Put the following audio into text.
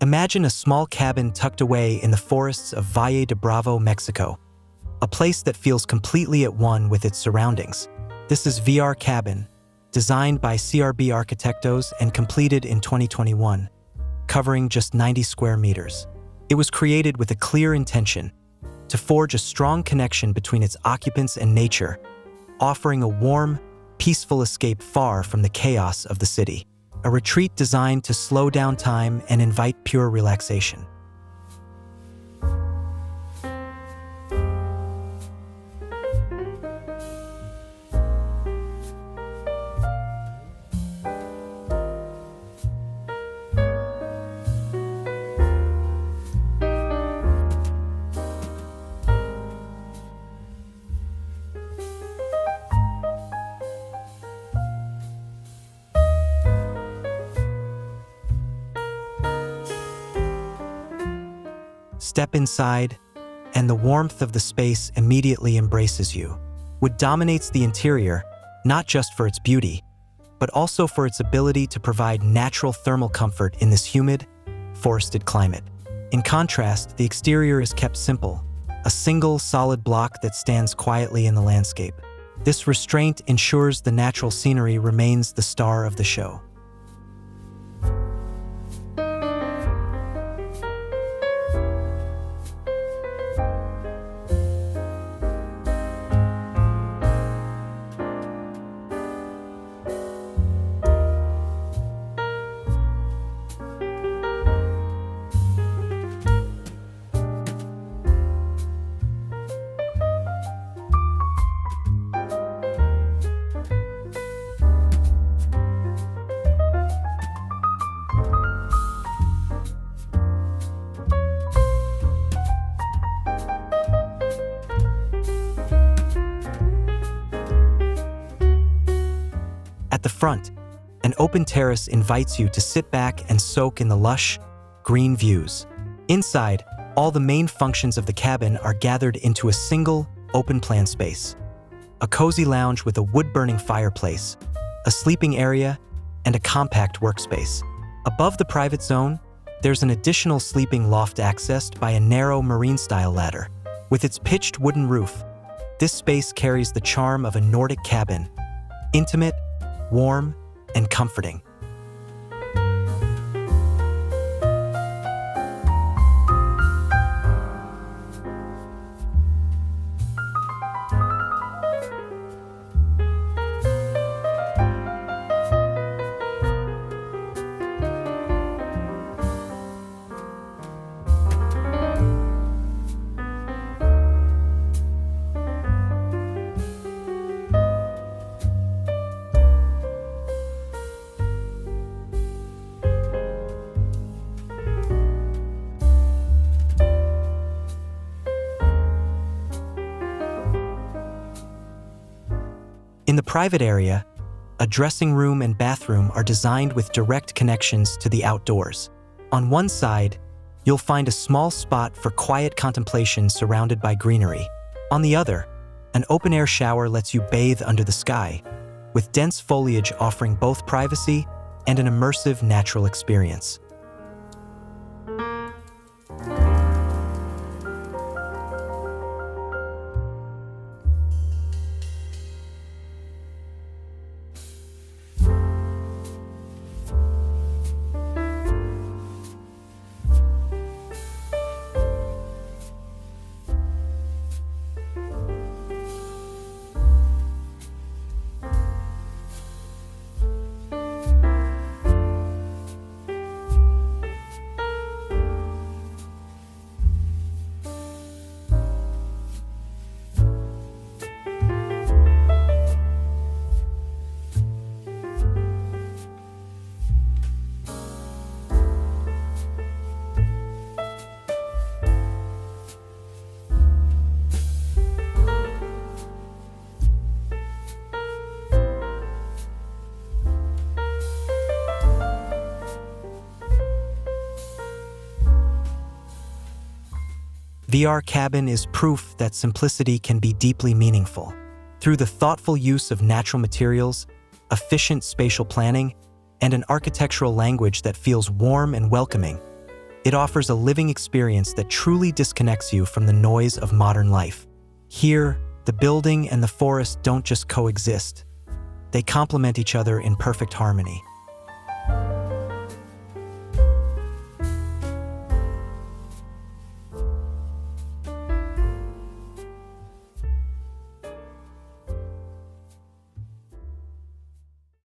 Imagine a small cabin tucked away in the forests of Valle de Bravo, Mexico, a place that feels completely at one with its surroundings. This is VR Cabin, designed by CRB Arquitectos and completed in 2021, covering just 90 square meters. It was created with a clear intention to forge a strong connection between its occupants and nature, offering a warm, peaceful escape far from the chaos of the city. A retreat designed to slow down time and invite pure relaxation. Step inside, and the warmth of the space immediately embraces you. What dominates the interior, not just for its beauty, but also for its ability to provide natural thermal comfort in this humid, forested climate. In contrast, the exterior is kept simple, a single solid block that stands quietly in the landscape. This restraint ensures the natural scenery remains the star of the show. At the front, an open terrace invites you to sit back and soak in the lush, green views. Inside, all the main functions of the cabin are gathered into a single, open-plan space. A cozy lounge with a wood-burning fireplace, a sleeping area, and a compact workspace. Above the private zone, there's an additional sleeping loft accessed by a narrow marine-style ladder. With its pitched wooden roof, this space carries the charm of a Nordic cabin, intimate, warm, and comforting. In the private area, a dressing room and bathroom are designed with direct connections to the outdoors. On one side, you'll find a small spot for quiet contemplation surrounded by greenery. On the other, an open-air shower lets you bathe under the sky, with dense foliage offering both privacy and an immersive natural experience. VR Cabin is proof that simplicity can be deeply meaningful. Through the thoughtful use of natural materials, efficient spatial planning, and an architectural language that feels warm and welcoming, It offers a living experience that truly disconnects you from the noise of modern life. Here, the building and the forest don't just coexist. They complement each other in perfect harmony.